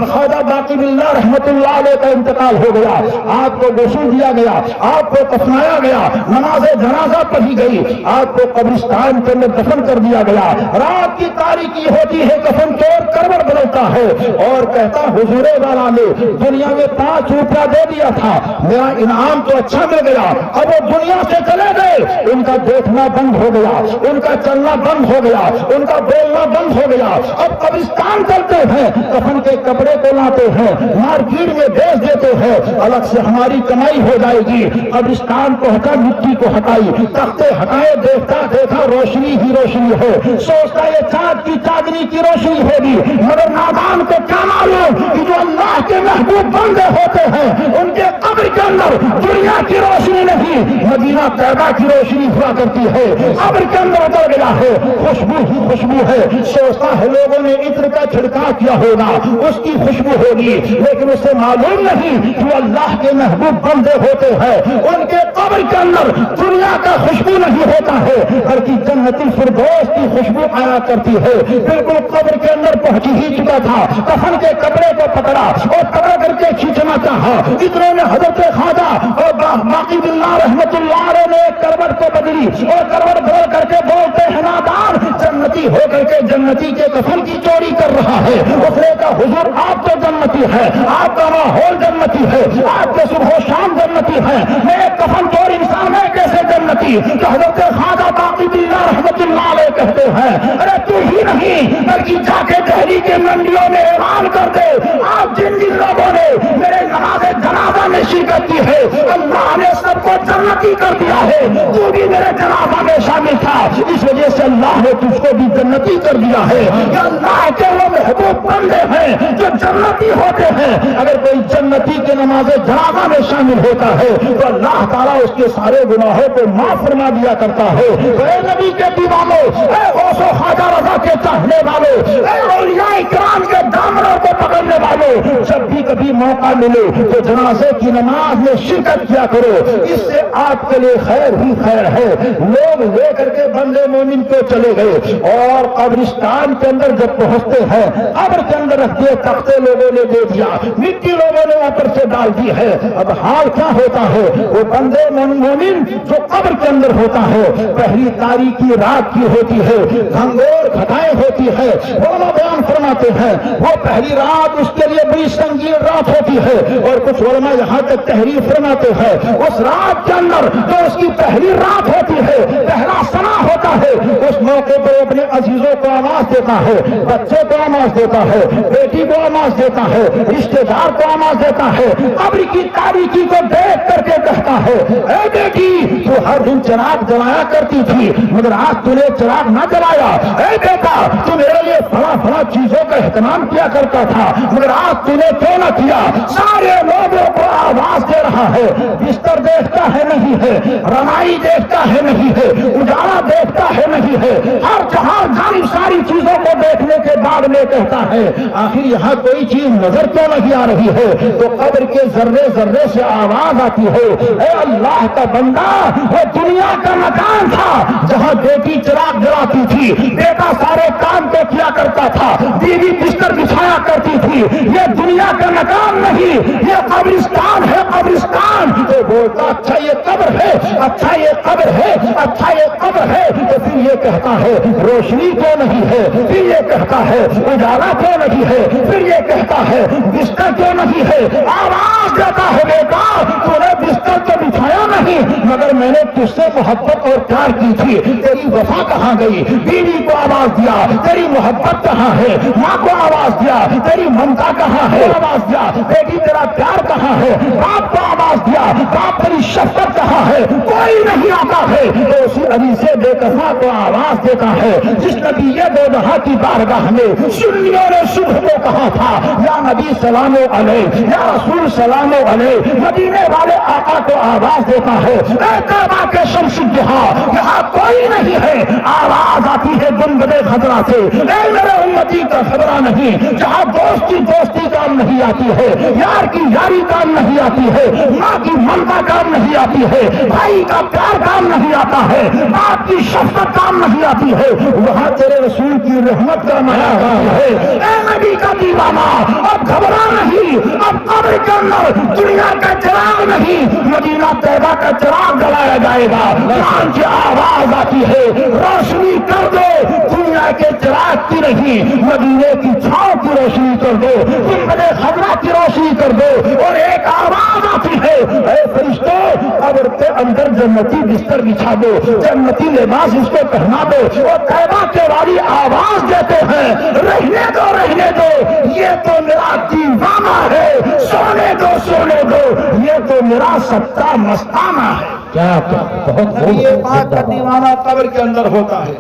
Speaker 4: خواجہ باقی باللہ رحمت اللہ علیہ کا انتقال ہو گیا۔ آپ کو غسل دیا گیا، آپ کو کفنایا گیا، نماز جنازہ پڑھی گئی، آپ کو قبرستان کے اندر دفن کر دیا گیا۔ رات کی تاریکی ہوتی ہے، کفن چور کروٹ بدلتا ہے اور کہتا حضور والا نے دنیا میں 5 روپیہ دے دیا تھا، میرا انعام تو اچھا مل گیا، اب وہ دنیا سے چلے گئے، ان کا دیکھنا بند ہو گیا، ان کا چلنا بند ہو گیا، ان کا بولنا بند ہو گیا۔ اب قبرستان چلتے ہیں، کفن کے کپڑے کو لاتے ہیں، مارکیٹ میں بیچ دیتے ہیں، الگ سے ہماری کمائی ہو جائے گی۔ قبرستان پہنچا، مٹی کو ہٹائی، تختے ہٹائے، دیکھا روشنی ہی روشنی ہے، سوچتا یہ چاند کی چاندنی کی روشنی ہوگی، مگر نادان کو کیا معلوم کہ جو اللہ کے محبوب بندے ہوتے ہیں ان کے قبر کے اندر دنیا کی روشنی نہیں، مدینہ طیبہ کی روشنی ہوا کرتی ہے۔ قبر کے اندر اتر گیا ہے، خوشبو ہی خوشبو ہے، سوچتا ہے لوگوں نے عطر کا چھڑکاؤ کیا ہوگا، اس کی خوشبو ہوگی، لیکن اسے معلوم نہیں جو اللہ کے محبوب بندے ہوتے ہیں ان کے قبر کے اندر دنیا کا خوشبو نہیں ہوتا ہے بلکہ جنت الفردوس کی خوشبو آیا کرتی ہے۔ بالکل قبر کے اندر پہنچ ہی چکا تھا، کفن کے کپڑے کو پکڑا اور پکڑ کر کے کھینچنا چاہا، اتنے میں حضرت خواجہ اور باقی باللہ رحمت اللہ علیہ نے کروٹ کو بدلی اور کروٹ بدل کر کے بولتے ہیں نادان جنتی ہو کر کے جنتی کے کفن کی چوری کر رہا ہے۔ اس نے کہا حضور آپ تو جنتی ہے، آپ کا ماحول جنتی ہے، آپ کے صبح و شام جنتی ہے، میں ایک کفن چور انسان ہے کیسے جنتی؟ تو حضرت خواجہ باقی باللہ رحمت اللہ علیہ کہتے ہیں ارے تو ہی نہیں بلکہ جا کے دہلی کے منڈیوں میں اعلان کر دے، آپ جن جن لوگوں نے میرے نماز جنازہ میں شرکت کی ہے اللہ نے سب کو جنتی کر دیا ہے، تو بھی میرے جنازہ میں شامل تھا، اس وجہ سے اللہ نے تجھ کو بھی جنتی کر دیا ہے۔ کہ اللہ کے وہ محبوب بندے ہیں جو جنتی ہوتے ہیں، اگر کوئی جنتی کے نماز جنازہ میں شامل ہوتا ہے تو اللہ تعالیٰ اس کے سارے گناہوں کو معاف فرما دیا کرتا ہے۔ اے نبی کے دیوانوں، اے غوث و خواجہ رضا کے چاہنے والوں، اے اولیاء کرام کے دامنوں کو پکڑنے والوں، جب بھی کبھی موقع ملے تو جنازے کی نماز میں شرکت کیا کرو، اس سے آپ کے لیے خیر ہی خیر ہے۔ لوگ لے کر کے بندے مومن کو چلے گئے اور قبرستان کے اندر جب پہنچتے ہیں قبر کے اندر رکھ دیے تختے لوگوں نے دے دیا, مٹی لوگوں نے اوپر سے ڈال دی ہے. اب حال کیا ہوتا ہے, وہ بندے مومن جو قبر کے اندر ہوتا ہے پہلی تاریخی رات کی ہوتی ہے, گھنگور گھٹائیں ہوتی ہے. علماء بیان فرماتے ہیں وہ پہلی رات اس کے لیے بڑی سنگین رات ہوتی ہے, اور کچھ علماء یہاں تک تحریر فرماتے ہیں اس رات کے اندر جو اس کی پہلی رات ہوتی ہے, پہلا سنا ہوتا ہے, اس موقع پر اپنے عزیزوں کو آواز دیتا ہے, بچے کو آواز دیتا ہے, بیٹی کو آواز دیتا ہے, رشتے دار کو آواز دیتا ہے. قبر کی تاریکی کو دیکھ کر کے کہتا ہے اے بیٹی تو ہر دن چراغ جلایا کرتی تھی مگر آج تو نے چراغ نہ جلایا. اے بیٹا تو میرے لیے فلاں چیزوں کا اہتمام کیا کرتا تھا مگر آج تو نے کیوں نہ کیا. سارے لوگوں کو آواز دے رہا ہے, بستر دیکھتا ہے نہیں ہے, رمائی دیکھتا ہے نہیں ہے, اجالا دیکھتا ہے نہیں ہے, ہر جہاں جانب ساری چیزوں کو دیکھنے کے بعد میں کہتا ہے آخر یہاں کوئی چیز نظر کیوں نہیں آ رہی ہے. تو قبر کے ذرے ذرے سے آواز آتی ہے اے اللہ کا بندہ وہ دنیا کا مکان تھا جہاں بیٹی چراغ جلاتی تھی, بیٹا سارے کام کو کیا کرتا تھا, بیوی بستر بچھایا کرتی تھی. یہ دنیا کا مکان نہیں, یہ قبرستان ہے, قبرستان. تو بولتا اچھا یہ قبر ہے, اچھا یہ قبر ہے, اچھا یہ قبر ہے. تو پھر یہ کہتا ہے روشنی کیوں نہیں ہے, پھر یہ کہتا ہے اجالا کیوں نہیں ہے, پھر یہ کہتا ہے بستر کیوں نہیں ہے. آواز دیتا ہے بیٹا تو نے بستر تو بچھایا نہیں مگر میں نے تجھ سے محبت اور پیار کی تھی, تیری وفا کہاں گئی. بیوی کو آواز دیا تیری محبت کہاں ہے, ماں کو آواز دیا تیری ممتا کہاں ہے, آواز دیا بیٹی تیرا پیار کہاں ہے, باپ کو آواز دیا باپ تیری شفقت کہاں ہے. کوئی نہیں آتا ہے تو اسی علی سے بے کفا کو آواز دیتا ہے جس نبی یہ دو دہا کی بارگاہ میں سنیوں نے صبح کو کہا تھا یا نبی سلام علیہ یا رسول سلام علیہ. مدینے والے آقا کو آواز دیتا ہے اے کعبہ کے شمس الضحیٰ یہاں کوئی نہیں ہے. آواز آتی ہے گنبد خضرا سے اے میرے امتی کا خبرہ نہیں جہاں دوستی کام نہیں آتی ہے, یار کی یاری کام نہیں آتی ہے, ماں کی ممتا کام نہیں آتی ہے, بھائی کا پیار کام نہیں آتا ہے, باپ کی شفقت کام نہیں آتی ہے, وہاں تیرے رسول کی رحمت کا نیا کام ہے. اے نبی کا دیوانہ اب گھبرا نہیں, اب قبر کے اندر دنیا کا چراغ نہیں مدینہ طیبہ کا چراغ جلایا جائے گا. قرآن کی آواز آتی ہے روشنی کر دو, دنیا کے چراغ کی نہیں مدینے کی چھاؤں کی روشنی کر دو, گنبد خضرا کی روشنی کر دو. اور ایک آواز آتی ہے اے فرشتوں قبر کے اندر جنتی بستر بچھا دو, جنتی لباس اس کو پہنا دو. اور طیبہ کے والی آواز دیتے ہیں رہنے دو رہنے دو, یہ تو میرا دیوانہ ہے, سونے دو سونے دو, یہ تو میرا ستا مستانہ ہے.
Speaker 3: کیا بہت
Speaker 2: یہ بات کا دیوانہ قبر کے اندر ہوتا ہے.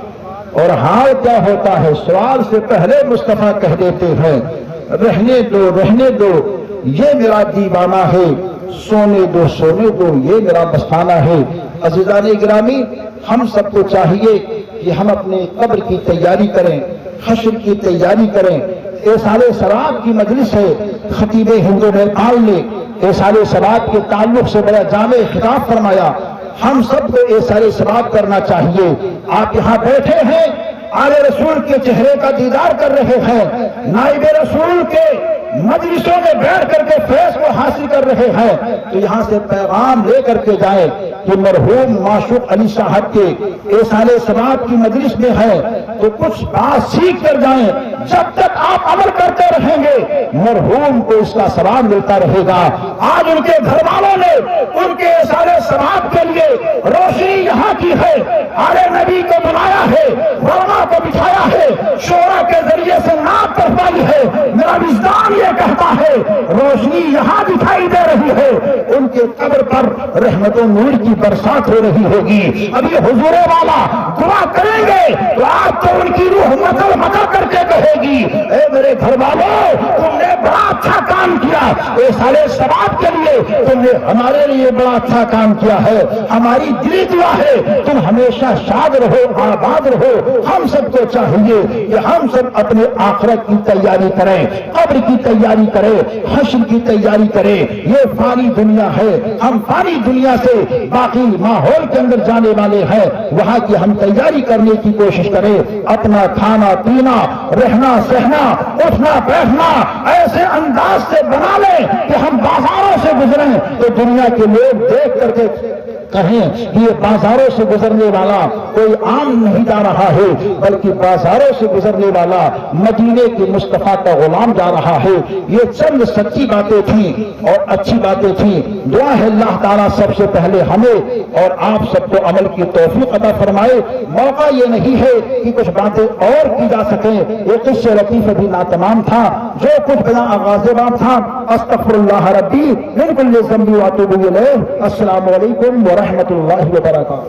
Speaker 4: اور حال کیا ہوتا ہے سوال سے پہلے مصطفیٰ کہہ دیتے ہیں رہنے دو رہنے دو, یہ میرا دیوانہ ہے, سونے دو یہ میرا مستانہ ہے. عزیزان گرامی ہم سب کو چاہیے کہ ہم اپنے قبر کی تیاری کریں, حشر کی تیاری کریں. ایصال ثواب کی مجلس ہے, خطیب ہند نیپال نے ایصال ثواب کے تعلق سے بڑا جامع خطاب فرمایا. ہم سب کو ایصال ثواب کرنا چاہیے. آپ یہاں بیٹھے ہیں آل رسول کے چہرے کا دیدار کر رہے ہیں, نائب رسول کے مجلسوں میں بیٹھ کر کے فیض کو حاصل کر رہے ہیں, تو یہاں سے پیغام لے کر کے جائیں کہ مرحوم معشوق علی صاحب کے ایصال ثواب کی مجلس میں ہے تو کچھ بات سیکھ کر جائیں. جب تک آپ عمل کرتے رہیں گے مرحوم کو اس کا ثواب ملتا رہے گا. آج ان کے گھر والوں نے ان کے ایصال ثواب کے لیے روشنی یہاں کی ہے, آلے نبی کو بنایا ہے, ورما کو بچھایا ہے, شورا کے ذریعے سے نعت پڑھوائی ہے. میرا وجدان یہ کہتا ہے روشنی یہاں دکھائی دے رہی ہے, ان کے قبر پر رحمت و نور کی برسات ہو رہی ہوگی. اب یہ حضور والا دعا کریں گے تو آپ تو ان کی روح مطل مطل کر کے کہے گی اے میرے گھر والوں تم نے بڑا اچھا کام کیا, ایصال ثواب کے لیے تم نے ہمارے لیے بڑا اچھا کام کیا ہے. ہماری دلی دعا ہے تم ہمیشہ شاد رہو, آباد رہو. ہم سب کو چاہیے کہ ہم سب اپنے آخرت کی تیاری کریں. قبر کی تیاری کرے، حشر کی تیاری کرے۔ یہ فانی دنیا ہے، ہم فانی دنیا سے باقی ماحول کے اندر جانے والے ہیں، وہاں کی ہم تیاری کرنے کی کوشش کریں۔ اپنا کھانا پینا، رہنا سہنا، اٹھنا بیٹھنا ایسے انداز سے بنا لیں کہ ہم بازاروں سے گزریں تو دنیا کے لوگ دیکھ کر کے کہیں کہ یہ بازاروں سے گزرنے والا کوئی عام نہیں جا رہا ہے، بلکہ بازاروں سے گزرنے والا مدینے کے مصطفیٰ کا غلام جا رہا ہے۔ یہ چند سچی باتیں تھیں اور اچھی باتیں تھیں۔ دعا ہے اللہ تعالیٰ سب سے پہلے ہمیں اور آپ سب کو عمل کی توفیق عطا فرمائے۔ موقع یہ نہیں ہے کہ کچھ باتیں اور کی جا سکیں، یہ قصہ لطیف ابھی ناتمام تھا، جو کچھ بیان آغاز باب تھا۔ استغفر اللہ ربی من کل ذنب واتوب الیہ۔ السلام علیکم ورحمۃ اللہ وبرکاتہ۔